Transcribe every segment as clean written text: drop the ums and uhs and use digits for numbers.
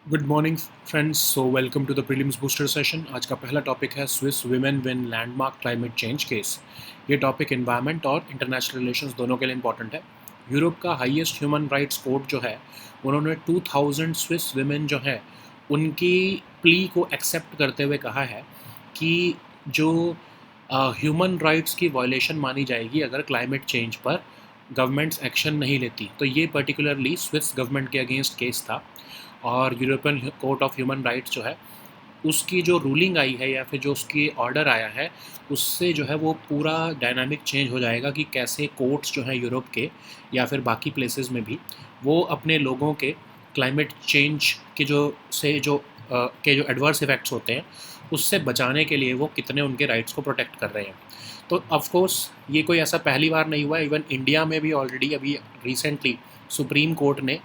Good morning friends. So welcome to the prelims booster session. आज का पहला topic है Swiss women win landmark climate change case. ये topic environment और international relations दोनों के लिए इंपॉर्टेंट है। यूरोप का हाईएस्ट ह्यूमन राइट्स कोर्ट जो है, उन्होंने 2000 स्विस वुमेन जो है उनकी प्ली को एक्सेप्ट करते हुए कहा है कि जो ह्यूमन राइट्स की वायलेशन मानी जाएगी अगर क्लाइमेट चेंज पर गवर्नमेंट्स एक्शन नहीं लेती। तो ये पर्टिकुलरली स्विस गवर्नमेंट के अगेंस्ट केस था और European court of human rights जो है उसकी जो रूलिंग आई है या फिर जो उसकी ऑर्डर आया है, उससे जो है वो पूरा डायनामिक चेंज हो जाएगा कि कैसे कोर्ट्स जो हैं यूरोप के या फिर बाकी प्लेसेस में भी वो अपने लोगों के क्लाइमेट चेंज के जो एडवर्स इफ़ेक्ट्स होते हैं उससे बचाने के लिए वो कितने उनके राइट्स को प्रोटेक्ट कर रहे हैं। तो ऑफ कोर्स ये कोई ऐसा पहली बार नहीं हुआ, इवन इंडिया में भी ऑलरेडी अभी रिसेंटली सुप्रीम कोर्ट ने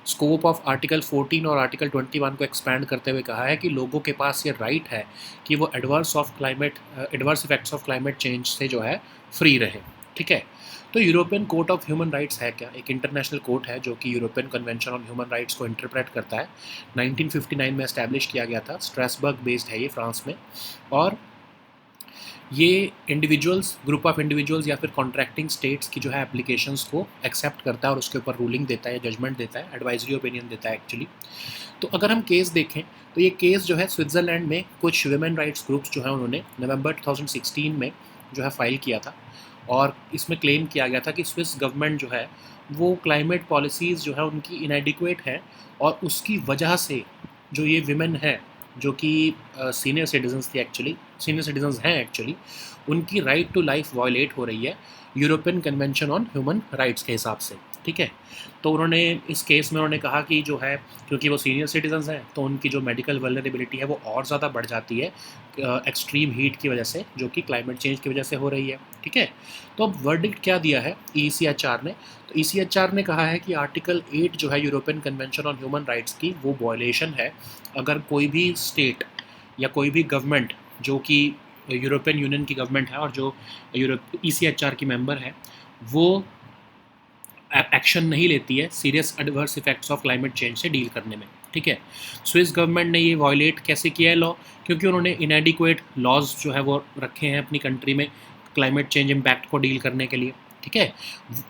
स्कोप ऑफ आर्टिकल 14 और आर्टिकल 21 को एक्सपैंड करते हुए कहा है कि लोगों के पास ये राइट है कि वो adverse effects of climate change से जो है फ्री रहे। ठीक है। तो European court of human rights है क्या? एक इंटरनेशनल कोर्ट है जो कि European convention on human rights को इंटरप्रेट करता है। 1959 में एस्टैब्लिश किया गया था, स्ट्रासबर्ग बेस्ड है ये, फ्रांस में। और ये इंडिविजुअल्स, ग्रुप ऑफ इंडिविजुअल्स या फिर कॉन्ट्रैक्टिंग स्टेट्स की जो है एप्लीकेशंस को एक्सेप्ट करता है और उसके ऊपर रूलिंग देता है, जजमेंट देता है, एडवाइजरी ओपिनियन देता है एक्चुअली। तो अगर हम केस देखें तो ये केस जो है स्विट्ज़रलैंड में कुछ ह्यूमन राइट्स ग्रुप्स जो है उन्होंने नवंबर 2016 में जो है फाइल किया था। और इसमें क्लेम किया गया था कि स्विस गवर्नमेंट जो है वो क्लाइमेट पॉलिसीज़ जो है उनकी इनएडिक्वेट है और उसकी वजह से जो ये विमेन है जो कि सीनियर सिटीजन्स थी, एक्चुअली सीनियर सिटीजन्स हैं एक्चुअली, उनकी राइट टू लाइफ वायलेट हो रही है European convention on human rights के हिसाब से। ठीक है। तो उन्होंने इस केस में उन्होंने कहा कि जो है क्योंकि वो सीनियर सिटीजन्स हैं तो उनकी जो मेडिकल वल्नरेबिलिटी है वो और ज़्यादा बढ़ जाती है एक्सट्रीम हीट की वजह से, जो कि क्लाइमेट चेंज की वजह से हो रही है। ठीक है। तो अब वर्डिक्ट क्या दिया है ECHR ने? तो ECHR ने कहा है कि आर्टिकल 8 जो है European convention on human rights की, वो वायलेशन है अगर कोई भी स्टेट या कोई भी गवर्नमेंट जो कि यूरोपियन यूनियन की गवर्नमेंट है और जो यूरोप ECHR की मेंबर है, वो एक्शन नहीं लेती है serious adverse effects of climate change से डील करने में। ठीक है। स्विस गवर्नमेंट ने ये वायलेट कैसे किया है लॉ? क्योंकि उन्होंने इनएडिक्वेट लॉज जो है वो रखे हैं अपनी कंट्री में क्लाइमेट चेंज इम्पैक्ट को डील करने के लिए। ठीक है।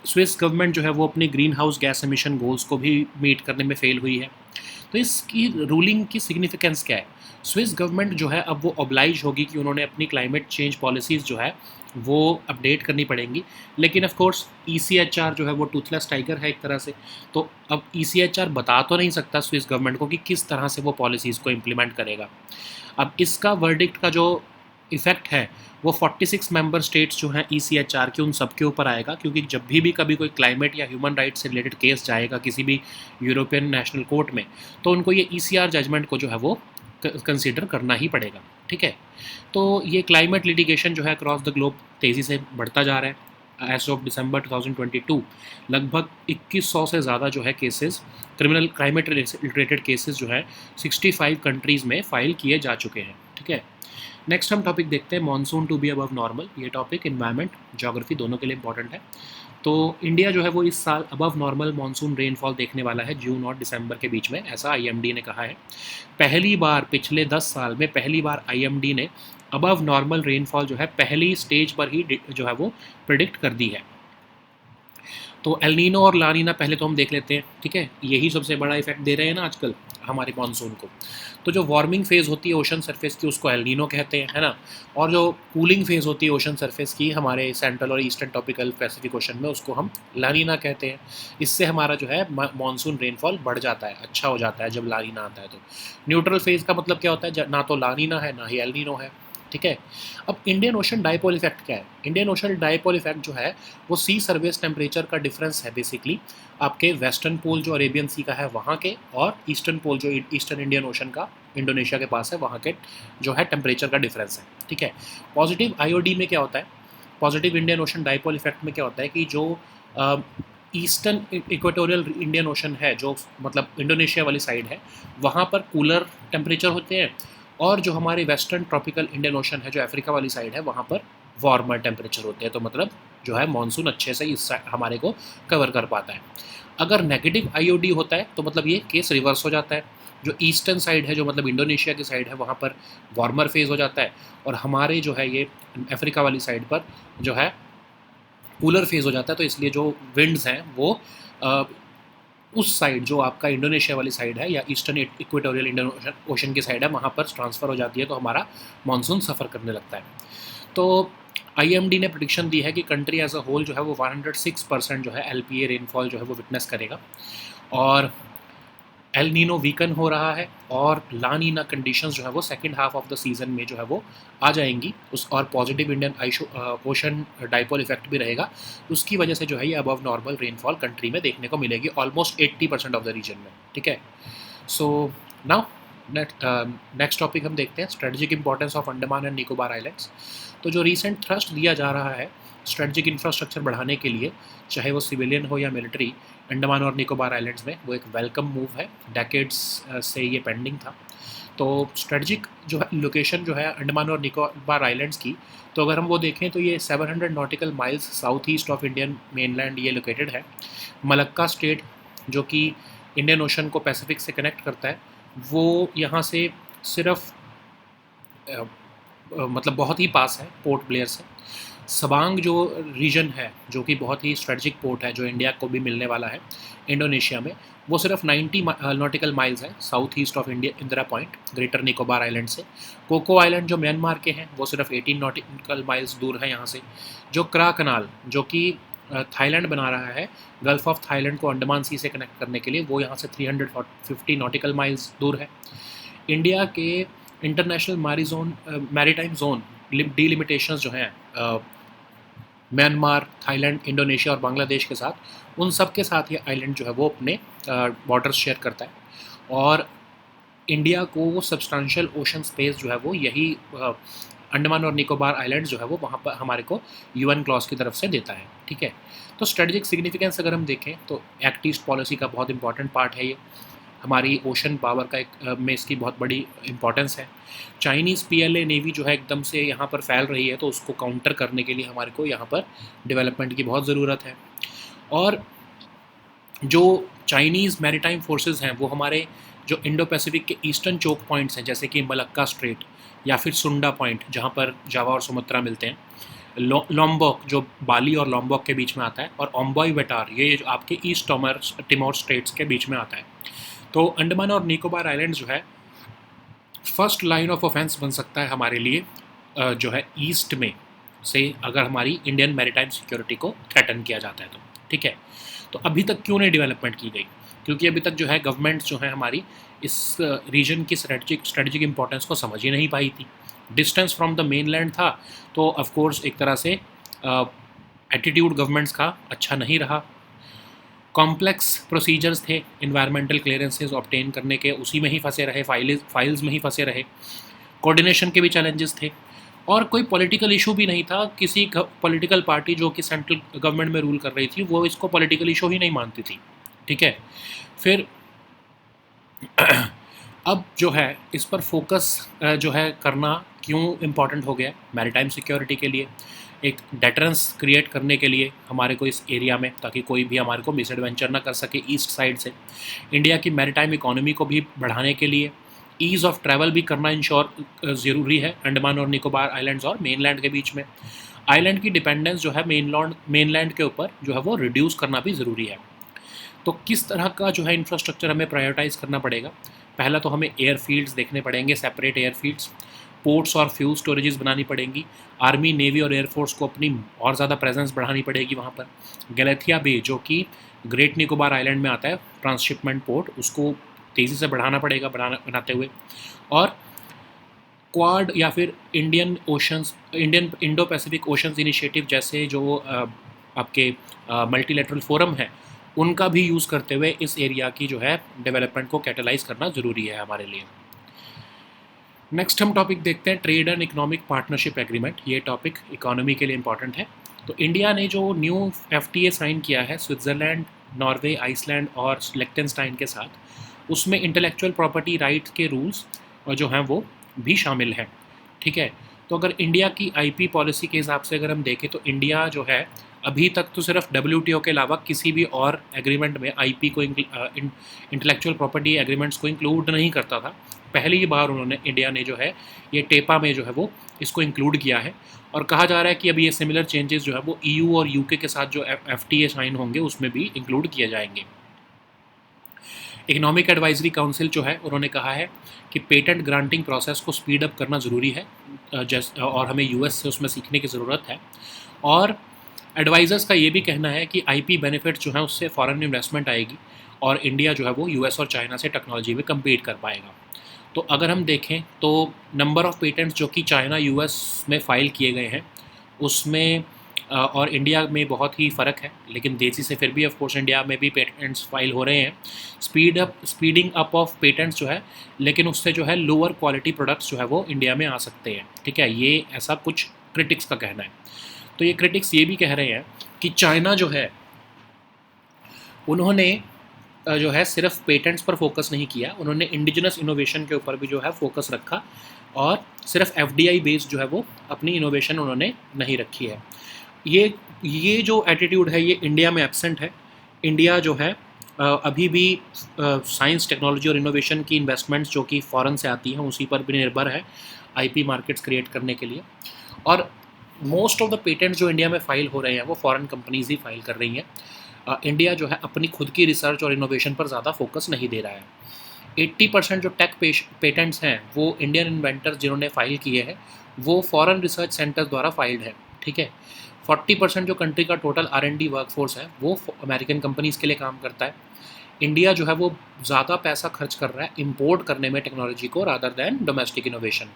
स्विस गवर्नमेंट जो है वो अपने green house gas emission goals को भी मीट करने में फेल हुई है। तो इसकी रूलिंग की सिग्निफिकेंस क्या है? स्विस गवर्नमेंट जो है अब वो ऑब्लाइज होगी कि उन्होंने अपनी क्लाइमेट चेंज पॉलिसीज़ जो है वो अपडेट करनी पड़ेंगी। लेकिन ऑफ कोर्स ECHR जो है वो टूथलेस टाइगर है एक तरह से। तो अब ECHR बता तो नहीं सकता स्विस गवर्नमेंट को कि किस तरह से वो पॉलिसीज़ को इम्प्लीमेंट करेगा। अब इसका वर्डिक्ट का जो इफ़ेक्ट है वो 46 मेंबर स्टेट्स जो हैं ECHR के, उन सब के ऊपर आएगा। क्योंकि जब भी कभी कोई क्लाइमेट या ह्यूमन राइट्स से रिलेटेड केस जाएगा किसी भी यूरोपियन नेशनल कोर्ट में, तो उनको ये ECR जजमेंट को जो है वो कंसीडर करना ही पड़ेगा। ठीक है। तो ये क्लाइमेट लिटिगेशन जो है अक्रॉस द ग्लोब तेज़ी से बढ़ता जा रहा है। एज ऑफ दिसंबर 2022 लगभग 2100 से ज़्यादा जो है cases, criminal climate related cases जो है 65 कंट्रीज़ में फ़ाइल किए जा चुके हैं। ठीक है। नेक्स्ट हम टॉपिक देखते हैं monsoon to be above normal. ये टॉपिक इन्वायरमेंट, ज्योग्राफी दोनों के लिए इंपॉर्टेंट है। तो इंडिया जो है वो इस साल अबव नॉर्मल मॉनसून रेनफॉल देखने वाला है जून और दिसंबर के बीच में, ऐसा IMD ने कहा है। पहली बार पिछले 10 साल में पहली बार IMD ने अबव नॉर्मल रेनफॉल जो है पहली स्टेज पर ही जो है वो प्रिडिक्ट कर दी है। तो एलनीनो और लानीना पहले तो हम देख लेते हैं। ठीक है। यही सबसे बड़ा इफेक्ट दे रहे हैं ना आजकल हमारे मानसून को। तो जो वार्मिंग फेज़ होती है ओशन सरफेस की उसको एलनीनो कहते हैं, है ना। और जो कूलिंग फेज़ होती है ओशन सरफेस की हमारे सेंट्रल और ईस्टर्न टॉपिकल पैसिफिक ओशन में, उसको हम लानीना कहते हैं। इससे हमारा जो है मानसून रेनफॉल बढ़ जाता है, अच्छा हो जाता है जब लानीना आता है। तो न्यूट्रल फेज़ का मतलब क्या होता है? ना तो लानीना है ना ही एलनीनो है। ठीक है। अब इंडियन ओशन डाइपोल इफेक्ट क्या है? इंडियन ओशन डाइपोल इफेक्ट जो है वो सी सर्विस टेम्परेचर का डिफरेंस है बेसिकली, आपके वेस्टर्न पोल जो अरेबियन सी का है वहाँ के और ईस्टर्न पोल जो ईस्टर्न इंडियन ओशन का इंडोनेशिया के पास है वहाँ के जो है टेम्परेचर का डिफरेंस है। ठीक है। पॉजिटिव IOD में क्या होता है? Positive Indian ocean dipole effect में क्या होता है कि जो ईस्टर्न इक्वेटोरियल इंडियन ओशन है, जो मतलब इंडोनेशिया वाली साइड है, वहाँ पर कूलर टेम्परेचर होते हैं। और जो हमारे वेस्टर्न ट्रॉपिकल इंडियन ओशन है, जो अफ्रीका वाली साइड है, वहाँ पर वार्मर टेम्परेचर होते हैं। तो मतलब जो है मानसून अच्छे से इस हमारे को कवर कर पाता है। अगर नेगेटिव आईओडी होता है तो मतलब ये केस रिवर्स हो जाता है। जो ईस्टर्न साइड है, जो मतलब इंडोनेशिया की साइड है, वहाँ पर वार्मर फेज़ हो जाता है, और हमारे जो है ये अफ्रीका वाली साइड पर जो है कूलर फेज़ हो जाता है। तो इसलिए जो विंड्स हैं वो अ, उस साइड जो आपका इंडोनेशिया वाली साइड है या ईस्टर्न इक्वेटोरियल इंडियन ओशन की साइड है, वहाँ पर ट्रांसफ़र हो जाती है, तो हमारा मानसून सफ़र करने लगता है। तो आईएमडी ने प्रेडिक्शन दी है कि कंट्री एज अ होल जो है वो 106% जो है एलपीए रेनफॉल जो है वो विटनेस करेगा, और एल नीनो वीकन हो रहा है, और ला नीना कंडीशंस जो है वो second half of the season में जो है वो आ जाएंगी उस, और positive Indian ocean dipole effect भी रहेगा। उसकी वजह से जो है ये अबव नॉर्मल रेनफॉल कंट्री में देखने को मिलेगी ऑलमोस्ट 80% ऑफ द रीजन में। ठीक है, सो नाउ नेक्स्ट टॉपिक हम देखते हैं, strategic importance of Andaman and Nicobar islands. तो जो रीसेंट थ्रस्ट दिया जा रहा है स्ट्रेटजिक इंफ्रास्ट्रक्चर बढ़ाने के लिए, चाहे वो सिविलियन हो या मिलिट्री, अंडमान और निकोबार आइलैंड्स में, वो एक वेलकम मूव है। डेकेड्स से ये पेंडिंग था। तो स्ट्रेटजिक जो है लोकेशन जो है अंडमान और निकोबार आइलैंड्स की, तो अगर हम वो देखें तो ये 700 nautical miles south east of Indian mainland ये लोकेटेड है। मलक्का स्टेट जो कि इंडियन ओशन को पैसिफिक से कनेक्ट करता है, वो यहाँ से सिर्फ मतलब बहुत ही पास है पोर्ट ब्लेयर से। सबांग जो रीजन है, जो कि बहुत ही स्ट्रेटजिक पोर्ट है, जो इंडिया को भी मिलने वाला है इंडोनेशिया में, वो सिर्फ 90 नॉटिकल माइल्स है south east of India Indira point greater Nicobar island से। कोको आइलैंड जो म्यांमार के हैं वो सिर्फ 18 नॉटिकल माइल्स दूर है यहाँ से। जो क्रा कनाल जो कि थाईलैंड बना रहा है गल्फ ऑफ थाईलैंड को अंडमान सी से कनेक्ट करने के लिए, वो यहाँ से 350 नॉटिकल माइल्स दूर है। इंडिया के इंटरनेशनल मैरीटाइम जोन डिलिमिटेशंस जो हैं म्यांमार, थाईलैंड, इंडोनेशिया और बांग्लादेश के साथ, उन सब के साथ ये आइलैंड जो है वो अपने बॉर्डर्स शेयर करता है, और इंडिया को सब्सटेंशियल ओशन स्पेस जो है वो यही अंडमान और निकोबार आइलैंड जो है वो वहाँ पर हमारे को यूएन क्लॉज की तरफ से देता है। ठीक है, तो स्ट्रेटजिक सिग्निफिकेंस अगर हम देखें तो एक्ट ईस्ट पॉलिसी का बहुत इंपॉर्टेंट पार्ट है ये। हमारी ओशन पावर का एक में इसकी बहुत बड़ी इंपॉर्टेंस है। चाइनीज़ पीएलए नेवी जो है एकदम से यहाँ पर फैल रही है, तो उसको काउंटर करने के लिए हमारे को यहाँ पर डेवलपमेंट की बहुत ज़रूरत है। और जो चाइनीज़ मैरीटाइम फोर्सेस हैं वो हमारे जो इंडो पैसिफिक के ईस्टर्न चोक पॉइंट्स हैं, जैसे कि मलक्का स्ट्रेट या फिर सुंडा पॉइंट जहाँ पर जावा और सुमात्रा मिलते हैं, लॉम्बॉक जो बाली और लॉम्बॉक के बीच में आता है, और ओम्बॉय वेटार ये जो आपके ईस्ट टिमोर स्टेट्स के बीच में आता है। तो अंडमान और निकोबार आइलैंड जो है फर्स्ट लाइन ऑफ ऑफेंस बन सकता है हमारे लिए, जो है ईस्ट में से, अगर हमारी इंडियन मैरीटाइम सिक्योरिटी को थ्रेटन किया जाता है तो। ठीक है, तो अभी तक क्यों नहीं डेवलपमेंट की गई? क्योंकि अभी तक जो है गवर्नमेंट जो है हमारी इस रीजन की स्ट्रेटजिक इंपॉर्टेंस को समझ ही नहीं पाई थी। डिस्टेंस फ्रॉम द मेनलैंड था, तो ऑफ कोर्स एक तरह से एटीट्यूड गवर्नमेंट्स का अच्छा नहीं रहा। कॉम्प्लेक्स प्रोसीजर्स थे इन्वायरमेंटल क्लियरेंसेज ऑब्टेन करने के, उसी में ही फंसे रहे, फाइल्स में ही फंसे रहे। कोऑर्डिनेशन के भी चैलेंजेस थे, और कोई पॉलिटिकल इशू भी नहीं था। किसी पॉलिटिकल पार्टी जो कि सेंट्रल गवर्नमेंट में रूल कर रही थी वो इसको पॉलिटिकल इशू ही नहीं मानती थी। ठीक है, फिर अब जो है इस पर फोकस जो है करना क्यों इम्पॉर्टेंट हो गया मैरीटाइम सिक्योरिटी के लिए, एक डेटरेंस क्रिएट करने के लिए हमारे को इस एरिया में, ताकि कोई भी हमारे को मिसएडवेंचर ना कर सके ईस्ट साइड से। इंडिया की मैरीटाइम इकोनॉमी को भी बढ़ाने के लिए ईज़ ऑफ ट्रैवल भी करना इंश्योर ज़रूरी है अंडमान और निकोबार आइलैंड्स और मेनलैंड के बीच में। आइलैंड की डिपेंडेंस जो है मेनलैंड के ऊपर जो है वो रिड्यूस करना भी ज़रूरी है। तो किस तरह का जो है इंफ्रास्ट्रक्चर हमें प्रायोरिटाइज़ करना पड़ेगा? पहला तो हमें एयरफील्ड्स देखने पड़ेंगे, सेपरेट एयरफील्ड्स। पोर्ट्स और फ्यूल स्टोरेजेस बनानी पड़ेंगी। आर्मी, नेवी और एयरफोर्स को अपनी और ज़्यादा प्रेजेंस बढ़ानी पड़ेगी वहाँ पर। गैलेथिया बे जो कि ग्रेट निकोबार आइलैंड में आता है ट्रांसशिपमेंट पोर्ट, उसको तेज़ी से बढ़ाना पड़ेगा बनाते हुए। और क्वाड या फिर Indian Indo Pacific oceans initiative जैसे जो आपके मल्टीलेटरल फोरम है, उनका भी यूज़ करते हुए इस एरिया की जो है डेवलपमेंट को कैटलाइज करना ज़रूरी है हमारे लिए। नेक्स्ट हम टॉपिक देखते हैं trade and economic partnership agreement. ये टॉपिक इकोनॉमी के लिए इंपॉर्टेंट है। तो इंडिया ने जो न्यू FTA साइन किया है स्विट्ज़रलैंड, नॉर्वे, आइसलैंड और लिechtenstein के साथ, उसमें इंटेलेक्चुअल प्रॉपर्टी राइट के रूल्स जो हैं वो भी शामिल हैं। ठीक है, तो अगर इंडिया की IP पॉलिसी के हिसाब से अगर हम देखें तो इंडिया जो है अभी तक तो सिर्फ WTO के अलावा किसी भी और एग्रीमेंट में IP को इंटेलेक्चुअल प्रॉपर्टी एग्रीमेंट्स को इंक्लूड नहीं करता था। पहली बार उन्होंने इंडिया ने जो है ये टेपा में जो है वो इसको इंक्लूड किया है, और कहा जा रहा है कि अभी ये सिमिलर चेंजेस जो है वो EU और UK के साथ जो FTA साइन होंगे उसमें भी इंक्लूड किए जाएंगे। इकोनॉमिक एडवाइजरी काउंसिल जो है उन्होंने कहा है कि पेटेंट ग्रांटिंग प्रोसेस को स्पीड अप करना ज़रूरी है, और हमें US से उसमें सीखने की ज़रूरत है। और एडवाइज़र्स का ये भी कहना है कि IP बेनिफिट जो है उससे फॉरेन इन्वेस्टमेंट आएगी और इंडिया जो है वो US और चाइना से टेक्नोलॉजी में कम्पीट कर पाएगा। तो अगर हम देखें तो नंबर ऑफ़ पेटेंट्स जो कि चाइना US में फ़ाइल किए गए हैं उसमें और इंडिया में बहुत ही फ़र्क है, लेकिन देसी से फिर भी ऑफ कोर्स इंडिया में भी पेटेंट्स फाइल हो रहे हैं। स्पीडिंग अप ऑफ पेटेंट्स जो है, लेकिन उससे जो है लोअर क्वालिटी प्रोडक्ट्स जो है वो इंडिया में आ सकते हैं। ठीक है, ये ऐसा कुछ क्रिटिक्स का कहना है। तो ये क्रिटिक्स ये भी कह रहे हैं कि चाइना जो है उन्होंने जो है सिर्फ पेटेंट्स पर फोकस नहीं किया, उन्होंने इंडिजिनस इनोवेशन के ऊपर भी जो है फोकस रखा, और सिर्फ FDI बेस्ड जो है वो अपनी इनोवेशन उन्होंने नहीं रखी है। ये जो एटीट्यूड है ये इंडिया में एब्सेंट है। इंडिया जो है अभी भी साइंस टेक्नोलॉजी और इनोवेशन की इन्वेस्टमेंट्स जो कि फ़ॉरेन से आती हैं उसी पर भी निर्भर है IP मार्केट्स क्रिएट करने के लिए। और मोस्ट ऑफ द पेटेंट्स जो इंडिया में फ़ाइल हो रहे हैं वो फॉरेन कंपनीज ही फाइल कर रही हैं। इंडिया जो है अपनी खुद की रिसर्च और इनोवेशन पर ज़्यादा फोकस नहीं दे रहा है। 80% जो टेक पेटेंट्स हैं वो इंडियन इन्वेंटर्स जिन्होंने फ़ाइल किए हैं वो फॉरेन रिसर्च सेंटर द्वारा फाइल्ड है। ठीक है, 40% जो कंट्री का टोटल R&D वर्कफोर्स है वो अमेरिकन कंपनीज़ के लिए काम करता है। इंडिया जो है वो ज़्यादा पैसा खर्च कर रहा है इंपोर्ट करने में टेक्नोलॉजी को rather than domestic innovation.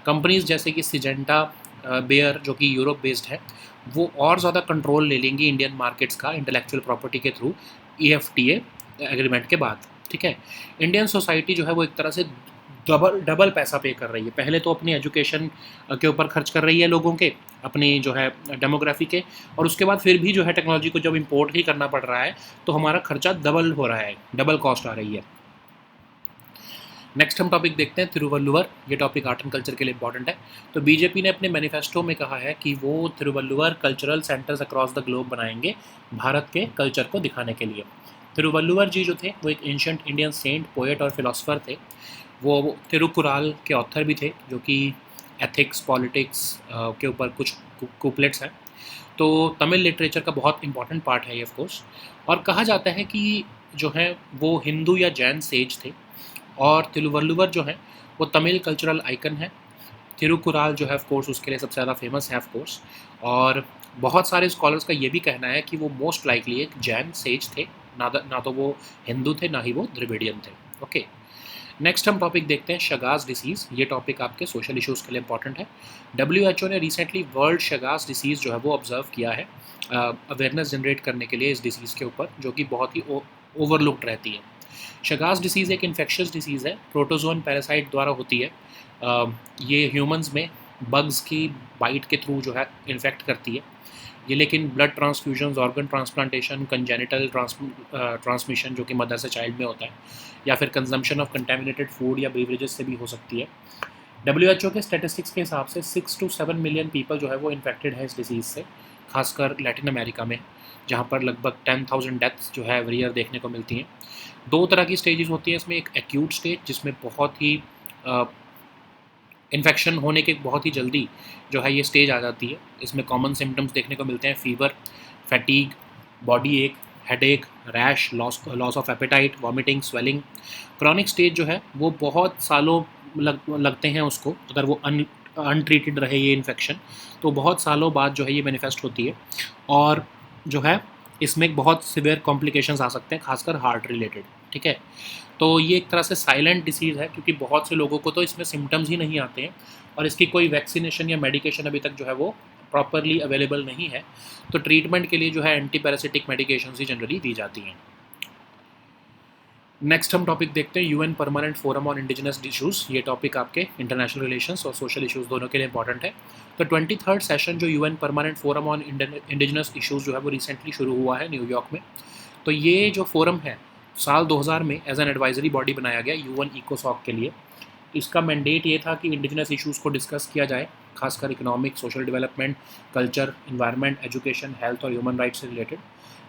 Companies जैसे कि सिजेंटा, बेयर जो कि यूरोप बेस्ड है, वो और ज़्यादा कंट्रोल ले लेंगी इंडियन मार्केट्स का इंटेलेक्चुअल प्रॉपर्टी के थ्रू EFTA एग्रीमेंट के बाद। ठीक है, इंडियन सोसाइटी जो है वो एक तरह से डबल पैसा पे कर रही है। पहले तो अपनी एजुकेशन के ऊपर खर्च कर रही है लोगों के, अपनी जो है डेमोग्राफी के, और उसके बाद फिर भी जो है टेक्नोलॉजी को जब इंपोर्ट ही करना पड़ रहा है तो हमारा खर्चा डबल हो रहा है, डबल कॉस्ट आ रही है। नेक्स्ट हम टॉपिक देखते हैं तिरुवल्लुवर। ये टॉपिक आर्ट एंड कल्चर के लिए इंपॉर्टेंट है। तो BJP ने अपने मैनिफेस्टो में कहा है कि वो Thiruvalluvar cultural centres across the globe बनाएंगे भारत के कल्चर को दिखाने के लिए। तिरुवल्लुवर जी जो थे वो एक एंशिएंट इंडियन सेंट, पोएट और फिलोसफर थे। वो तिरुकुराल के ऑथर भी थे जो कि एथिक्स, पॉलिटिक्स के ऊपर कुछ कुपलेट्स हैं। तो तमिल लिटरेचर का बहुत इंपॉर्टेंट पार्ट है ये ऑफ कोर्स। और कहा जाता है कि जो है वो हिंदू या जैन सेज थे, और तिरुवल्लुवर जो है वो तमिल कल्चरल आइकन है। तिरुकुराल जो है ऑफ कोर्स उसके लिए सबसे ज़्यादा फेमस है ऑफ कोर्स। और बहुत सारे स्कॉलर्स का ये भी कहना है कि वो मोस्ट लाइकली एक जैन सेज थे, ना तो वो हिंदू थे ना ही वो द्रविडियन थे। ओके, नेक्स्ट हम टॉपिक देखते हैं शगास डिसीज़। ये टॉपिक आपके सोशल इश्यूज़ के लिए इंपॉर्टेंट है। WHO ने रिसेंटली वर्ल्ड शगास डिसीज़ जो है वो ऑब्जर्व किया है अवेयरनेस जनरेट करने के लिए इस डिसीज़ के ऊपर, जो कि बहुत ही ओवरलुक्ड रहती है। शगास डिसीज़ एक इन्फेक्शियस डिसीज़ है, प्रोटोजोन पैरासाइट द्वारा होती है। ये ह्यूमंस में बग्स की बाइट के थ्रू जो है इन्फेक्ट करती है ये, लेकिन blood transfusion, organ transplantation, congenital transmission जो कि मदर से चाइल्ड में होता है, या फिर कंजम्पशन ऑफ कंटेमिनेटेड फूड या बेवरेजेस से भी हो सकती है। WHO के स्टैटिस्टिक्स के हिसाब से 6 to 7 मिलियन पीपल जो है वो इन्फेक्टेड है इस डिसीज़ से, खासकर लैटिन अमेरिका में, जहाँ पर लगभग 10,000 डेथ्स जो है एवरी ईयर देखने को मिलती हैं। 2 तरह की स्टेजेस होती हैं इसमें, एक एक्यूट स्टेज जिसमें बहुत ही इन्फेक्शन होने के बहुत ही जल्दी जो है ये स्टेज आ जाती है। इसमें कॉमन सिम्टम्स देखने को मिलते हैं, फीवर, फैटीग, बॉडी एक, headache, rash, loss of appetite, vomiting, swelling. Chronic stage जो है वो बहुत सालों लगते हैं उसको, अगर वो अनट्रीटेड रहे ये इन्फेक्शन तो बहुत सालों बाद जो है ये मैनिफेस्ट होती है, और जो है इसमें बहुत सिवियर कॉम्प्लिकेशंस आ सकते हैं, खासकर हार्ट रिलेटेड। ठीक है, तो ये एक तरह से साइलेंट डिसीज़ है क्योंकि बहुत से लोगों को तो इसमें सिम्टम्स ही नहीं आते हैं, और इसकी कोई वैक्सीनेशन या मेडिकेशन अभी तक जो है वो प्रॉपरली अवेलेबल नहीं है। तो ट्रीटमेंट के लिए जो है एंटी पैरासिटिक मेडिकेशंस ही जनरली दी जाती हैं। नेक्स्ट हम टॉपिक देखते हैं UN permanent forum on indigenous issues. ये टॉपिक आपके इंटरनेशनल रिलेशंस और सोशल इशूज़ दोनों के लिए इंपॉर्टेंट है। तो 23rd सेशन जो UN permanent forum on indigenous issues जो है वो रिसेंटली शुरू हुआ है न्यूयॉर्क में। तो ये जो फोरम है साल 2000 में एज एन एडवाइजरी बॉडी बनाया गया UN इकोसॉक के लिए। इसका मैंडेट ये था कि इंडिजिनस इशूज़ को डिस्कस किया जाए खासकर economic, social development, culture, environment, education, health और ह्यूमन राइट्स से रिलेटेड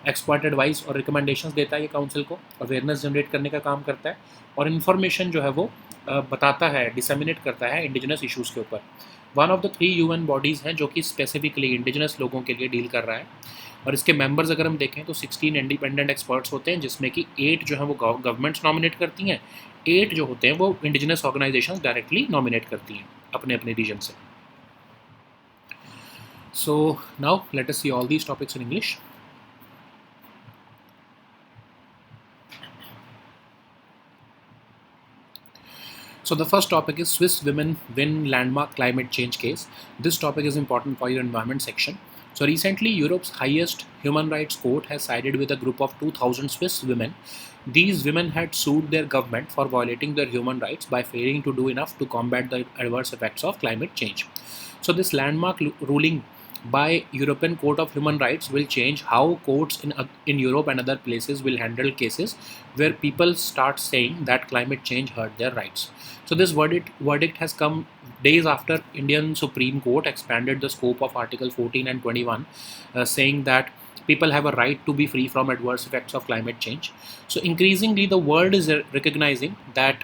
एक्सपर्ट एडवाइस और रिकमेंडेशंस देता है ये काउंसिल को, अवेयरनेस जनरेट करने का काम करता है और इन्फॉर्मेशन जो है वो बताता है, डिसेमिनेट करता है इंडिजिनस इशूज़ के ऊपर। One of the 3 UN bodies हैं जो कि स्पेसिफिकली इंडिजिनस लोगों के लिए डील कर रहा है और इसके मेंबर्स अगर हम देखें तो 16 इंडिपेंडेंट एक्सपर्ट्स होते हैं, जिसमें कि 8 जो है वो गवर्नमेंट्स नॉमिनेट करती हैं, 8 जो होते हैं वो इंडिजिनस ऑर्गेनाइजेशंस डायरेक्टली नॉमिनेट करती हैं अपने अपने रीजन से। So now let us see all these topics in English. So the first topic is Swiss women win landmark climate change case. This topic is important for your environment section. So recently, Europe's highest human rights court has sided with a group of 2,000 Swiss women. These women had sued their government for violating their human rights by failing to do enough to combat the adverse effects of climate change. So this landmark ruling by European Court of Human Rights will change how courts in Europe and other places will handle cases where people start saying that climate change hurt their rights. So this verdict has come days after Indian Supreme Court expanded the scope of Article 14 and 21, saying that people have a right to be free from adverse effects of climate change. So increasingly, the world is recognizing that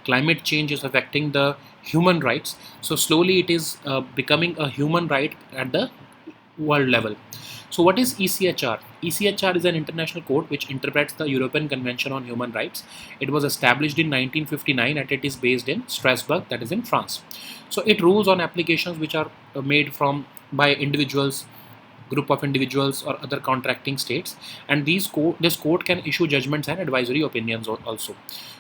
climate change is affecting the human rights. So slowly, it is becoming a human right at the world level. So what is ECHR? ECHR is an international court which interprets the European Convention on Human Rights. It was established in 1959 and it is based in Strasbourg, that is in France. So it rules on applications which are made by individuals, group of individuals or other contracting states, and this court can issue judgments and advisory opinions also.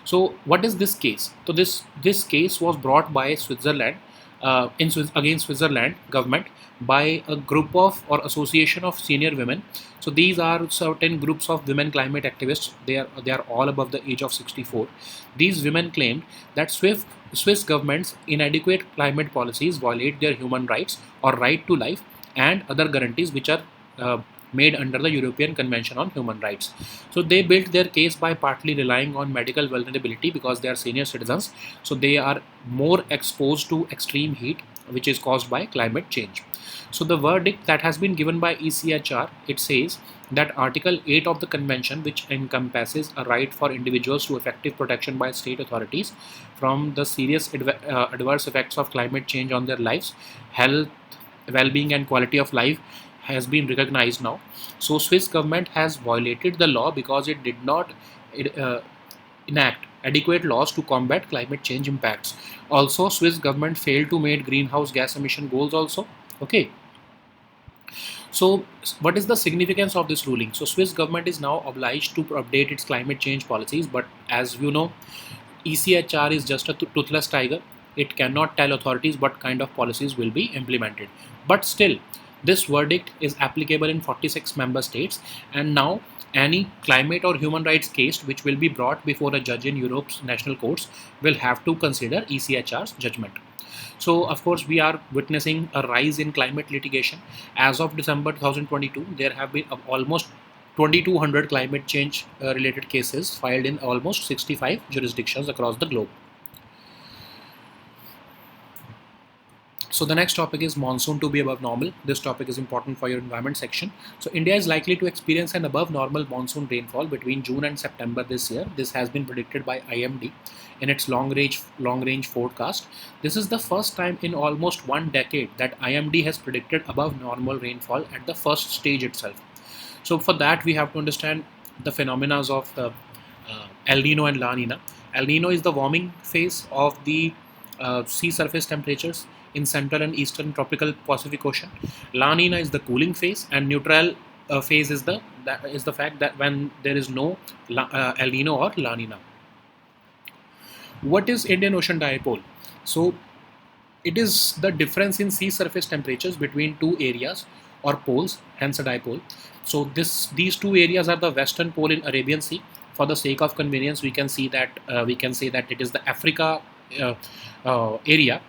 So what is this case? So this case was brought by Switzerland against Switzerland government by a group of or association of senior women. So these are certain groups of women climate activists. They are all above the age of 64. These women claimed that Swiss government's inadequate climate policies violate their human rights or right to life and other guarantees which are made under the European Convention on Human Rights. So they built their case by partly relying on medical vulnerability because they are senior citizens. So they are more exposed to extreme heat, which is caused by climate change. So the verdict that has been given by ECHR, it says that Article 8 of the Convention, which encompasses a right for individuals to effective protection by state authorities from the serious adverse effects of climate change on their lives, health, well-being and quality of life, has been recognized now. So Swiss government has violated the law because it did not enact adequate laws to combat climate change impacts. Also, Swiss government failed to meet greenhouse gas emission goals also. Okay. So what is the significance of this ruling? So Swiss government is now obliged to update its climate change policies, but as you know, ECHR is just a toothless tiger. It cannot tell authorities what kind of policies will be implemented. But still, this verdict is applicable in 46 member states, and now any climate or human rights case which will be brought before a judge in Europe's national courts will have to consider ECHR's judgment. So, of course, we are witnessing a rise in climate litigation. As of December 2022, there have been almost 2,200 climate change related cases filed in almost 65 jurisdictions across the globe. So the next topic is monsoon to be above normal. This topic is important for your environment section. So India is likely to experience an above normal monsoon rainfall between June and September this year. This has been predicted by IMD in its long range forecast. This is the first time in almost 1 decade that IMD has predicted above normal rainfall at the first stage itself. So for that, we have to understand the phenomena of El Nino and La Nina. El Nino is the warming phase of the sea surface temperatures in central and eastern tropical Pacific Ocean. La Nina is the cooling phase, and neutral phase is the fact that when there is no El Nino or La Nina. What is Indian Ocean Dipole? So it is the difference in sea surface temperatures between two areas or poles, hence a dipole. So these two areas are the western pole in Arabian Sea. For the sake of convenience, we can say that it is the Africa area,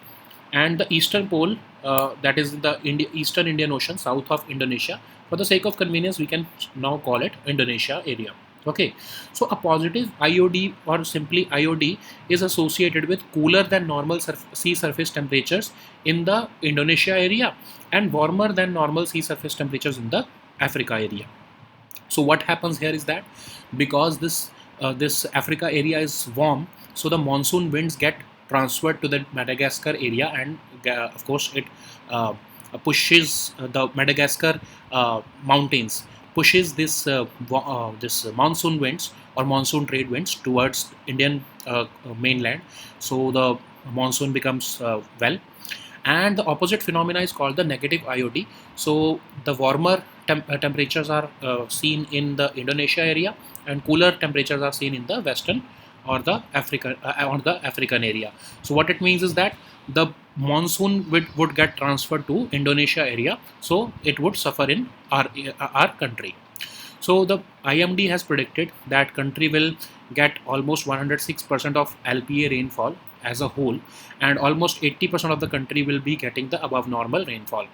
and the eastern pole, that is the eastern Indian Ocean south of Indonesia. For the sake of convenience, we can now call it Indonesia area. Okay, so a positive IOD or simply IOD is associated with cooler than normal sea surface temperatures in the Indonesia area and warmer than normal sea surface temperatures in the Africa area. So what happens here is that because this Africa area is warm, so the monsoon winds get transferred to the Madagascar area, and of course it uh, pushes the Madagascar mountains, pushes this monsoon winds or monsoon trade winds towards Indian mainland. So the monsoon becomes well, and the opposite phenomena is called the negative IOD. So the warmer temperatures are seen in the Indonesia area, and cooler temperatures are seen in the western or the African area. So what it means is that the monsoon would get transferred to Indonesia area, so it would suffer in our country. So the IMD has predicted that country will get almost 106% of LPA rainfall as a whole, and almost 80% of the country will be getting the above normal rainfall.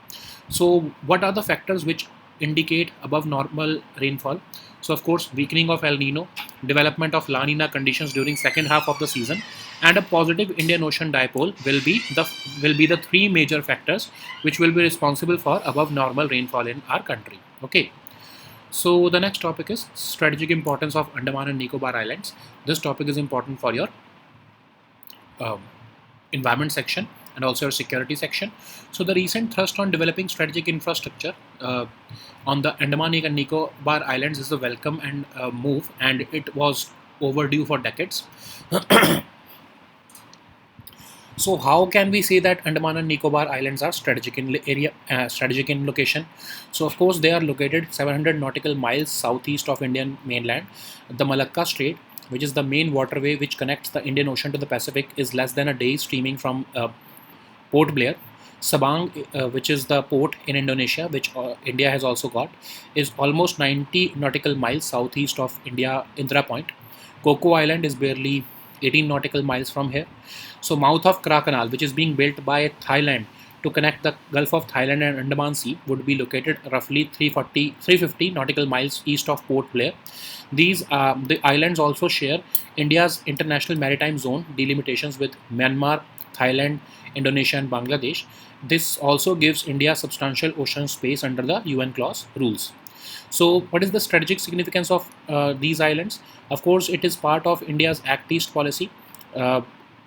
So what are the factors which indicate above normal rainfall? So of course, weakening of El Nino, development of La Nina conditions during second half of the season, and a positive Indian Ocean dipole will be the three major factors which will be responsible for above normal rainfall in our country. Okay. So the next topic is strategic importance of Andaman and Nicobar Islands. This topic is important for your um, environment section and also your security section. So the recent thrust on developing strategic infrastructure on the Andaman and Nicobar Islands is a welcome and move, and it was overdue for decades. So how can we say that Andaman and Nicobar Islands are strategic in location? So of course they are located 700 nautical miles southeast of Indian mainland. The Malacca Strait, which is the main waterway which connects the Indian Ocean to the Pacific, is less than a day streaming from Port Blair. Sabang, which is the port in Indonesia, which India has also got, is almost 90 nautical miles southeast of India, Indra Point. Coco Island is barely 18 nautical miles from here. So, mouth of Kra Canal, which is being built by Thailand to connect the Gulf of Thailand and Andaman Sea, would be located roughly 350 nautical miles east of Port Blair. The islands also share India's international maritime zone delimitations with Myanmar, Thailand, Indonesia, and Bangladesh. This also gives India substantial ocean space under the UN clause rules. So, what is the strategic significance of these islands? Of course, it is part of India's Act East policy. Uh,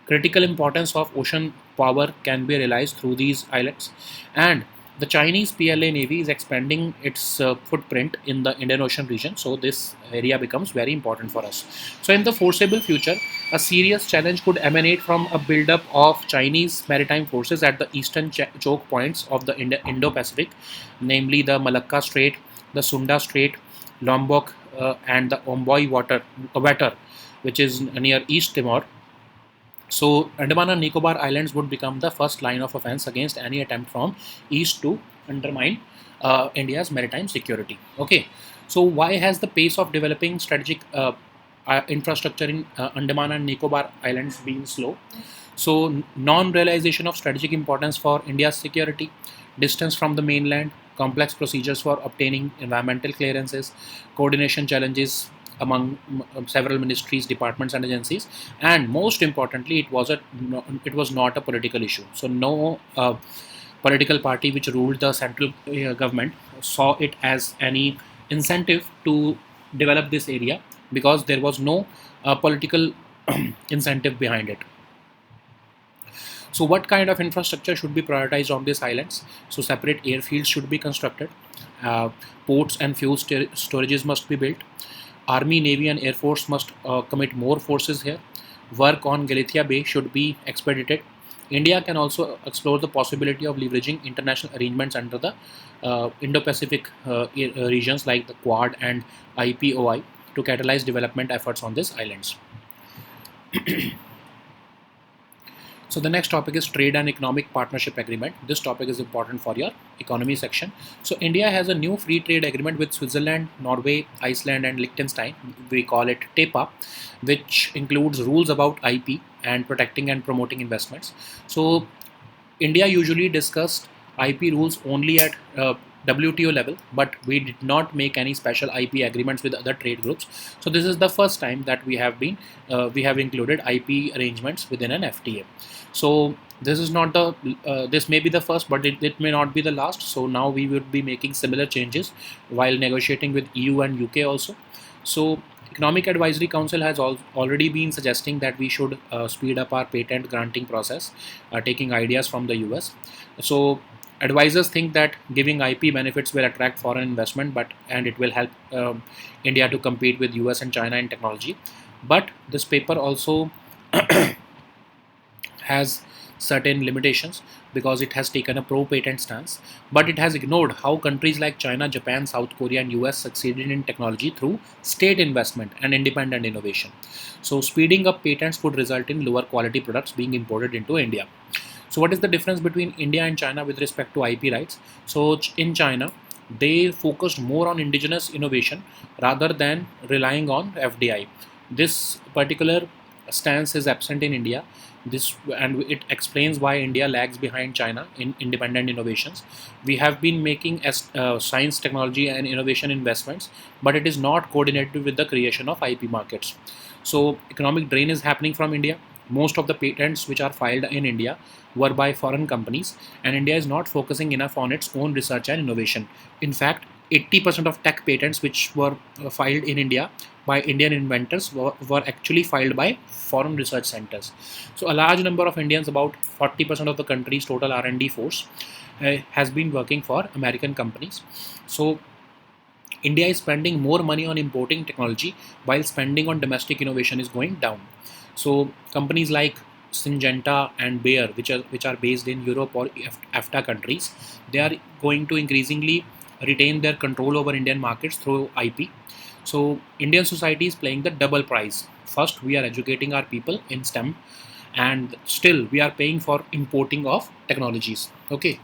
Critical importance of ocean power can be realized through these islands, and the Chinese PLA Navy is expanding its footprint in the Indian Ocean region. So, this area becomes very important for us. So, in the foreseeable future, a serious challenge could emanate from a buildup of Chinese maritime forces at the eastern choke points of the Indo-Pacific, namely the Malacca Strait, the Sunda Strait, Lombok, and the Omboy Water, which is near East Timor. So Andaman and Nicobar Islands would become the first line of offense against any attempt from east to undermine India's maritime security. Okay, so why has the pace of developing strategic infrastructure in Andaman and Nicobar Islands been slow? So non-realization of strategic importance for India's security, distance from the mainland, complex procedures for obtaining environmental clearances, coordination challenges among several ministries, departments, and agencies, and most importantly, it was not a political issue. So no political party which ruled the central government saw it as any incentive to develop this area, because there was no political incentive behind it. So, what kind of infrastructure should be prioritized on these islands? So, separate airfields should be constructed, uh, ports and fuel storages must be built, Army, Navy, and Air Force must commit more forces here. Work on Galathea Bay should be expedited. India can also explore the possibility of leveraging international arrangements under the Indo-Pacific regions like the Quad and IPOI to catalyze development efforts on these islands. So the next topic is trade and economic partnership agreement. This topic is important for your economy section. So India has a new free trade agreement with Switzerland, Norway, Iceland, and Liechtenstein. We call it TEPA, which includes rules about IP and protecting and promoting investments. So India usually discussed IP rules only at WTO level, but we did not make any special IP agreements with other trade groups. So this is the first time that we have included IP arrangements within an FTA. So this is not the this may be the first, but it may not be the last. So now we would be making similar changes while negotiating with EU and UK also. So Economic Advisory Council has already been suggesting that we should speed up our patent granting process, taking ideas from the US. So advisors think that giving IP benefits will attract foreign investment, and it will help India to compete with US and China in technology. But this paper also has certain limitations because it has taken a pro-patent stance, but it has ignored how countries like China, Japan, South Korea, and US succeeded in technology through state investment and independent innovation. So speeding up patents would result in lower quality products being imported into India. So what is the difference between India and China with respect to IP rights? So in China, they focused more on indigenous innovation rather than relying on FDI. This particular stance is absent in India. This and it explains why India lags behind China in independent innovations. We have been making science, technology, and innovation investments, but it is not coordinated with the creation of IP markets. So economic drain is happening from India. Most of the patents which are filed in India were by foreign companies, and India is not focusing enough on its own research and innovation. In fact, 80% of tech patents which were filed in India by Indian inventors were actually filed by foreign research centers. So a large number of Indians, about 40% of the country's total R&D force, has been working for American companies. So India is spending more money on importing technology while spending on domestic innovation is going down. So companies like Syngenta and Bayer, which are based in Europe or EFTA countries, they are going to increasingly retain their control over Indian markets through IP. So Indian society is playing the double price. First, we are educating our people in STEM, and still we are paying for importing of technologies. Okay.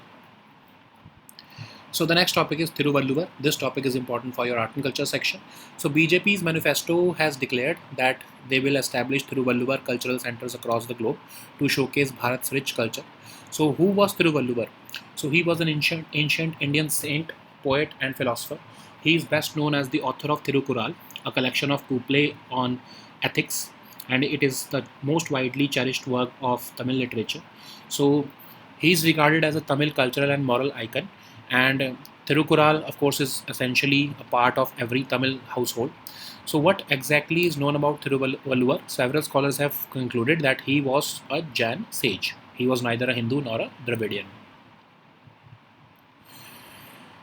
So the next topic is Thiruvalluvar. This topic is important for your art and culture section. So BJP's manifesto has declared that they will establish Thiruvalluvar cultural centers across the globe to showcase Bharat's rich culture. So who was Thiruvalluvar? So he was an ancient Indian saint, poet, and philosopher. He is best known as the author of Thirukural, a collection of couplets on ethics, and it is the most widely cherished work of Tamil literature. So he is regarded as a Tamil cultural and moral icon, and Thirukural, of course, is essentially a part of every Tamil household. So, what exactly is known about Thiruvalluvar? Several scholars have concluded that he was a Jain sage. He was neither a Hindu nor a Dravidian.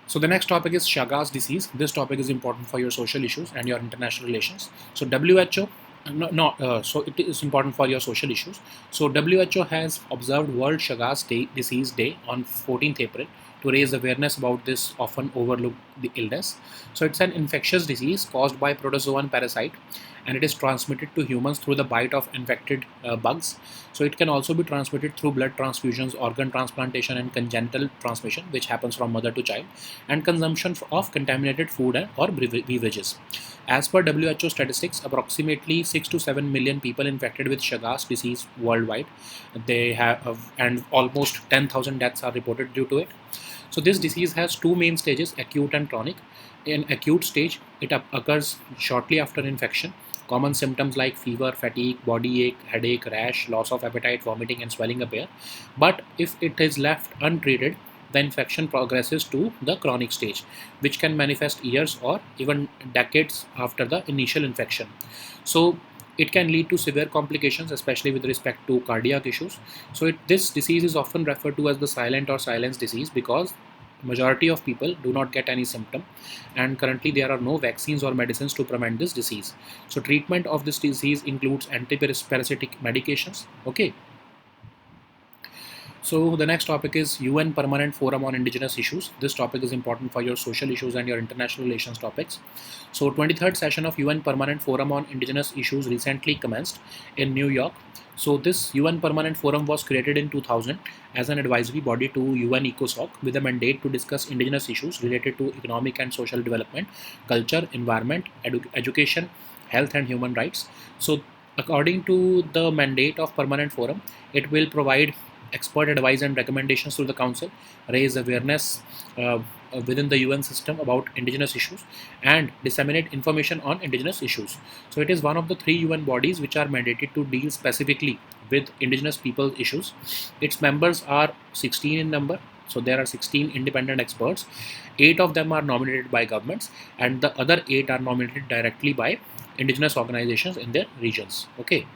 So the next topic is Chagas disease. This topic is important for your social issues and your international relations. So WHO, so it is important for your social issues. So WHO has observed World Chagas Disease Day on 14th April to raise awareness about this often overlooked illness. So it's an infectious disease caused by protozoan parasite, and it is transmitted to humans through the bite of infected bugs. So it can also be transmitted through blood transfusions, organ transplantation, and congenital transmission, which happens from mother to child, and consumption of contaminated food or beverages. As per WHO statistics, approximately 6 to 7 million people infected with Chagas disease worldwide. They have, and almost 10,000 deaths are reported due to it. So this disease has two main stages, acute and chronic. In acute stage, it occurs shortly after infection. Common symptoms like fever, fatigue, body ache, headache, rash, loss of appetite, vomiting, and swelling appear. But if it is left untreated, the infection progresses to the chronic stage, which can manifest years or even decades after the initial infection. So it can lead to severe complications, especially with respect to cardiac issues. So this disease is often referred to as the silent or silence disease because majority of people do not get any symptom, and currently there are no vaccines or medicines to prevent this disease. So treatment of this disease includes anti-parasitic medications. Okay. So the next topic is UN Permanent Forum on Indigenous Issues. This topic is important for your social issues and your international relations topics. So 23rd session of UN Permanent Forum on Indigenous Issues recently commenced in New York. So this UN Permanent Forum was created in 2000 as an advisory body to UN ECOSOC with a mandate to discuss indigenous issues related to economic and social development, culture, environment, education, health, and human rights. So according to the mandate of Permanent Forum, it will provide expert advice and recommendations to the Council, raise awareness within the UN system about indigenous issues, and disseminate information on indigenous issues. So it is one of the 3 UN bodies which are mandated to deal specifically with indigenous people issues. Its members are 16 in number. So there are 16 independent experts. 8 of them are nominated by governments, and the other 8 are nominated directly by indigenous organizations in their regions. Okay.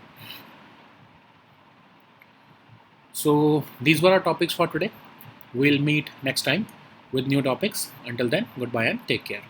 So these were our topics for today. We'll meet next time with new topics. Until then, goodbye and take care.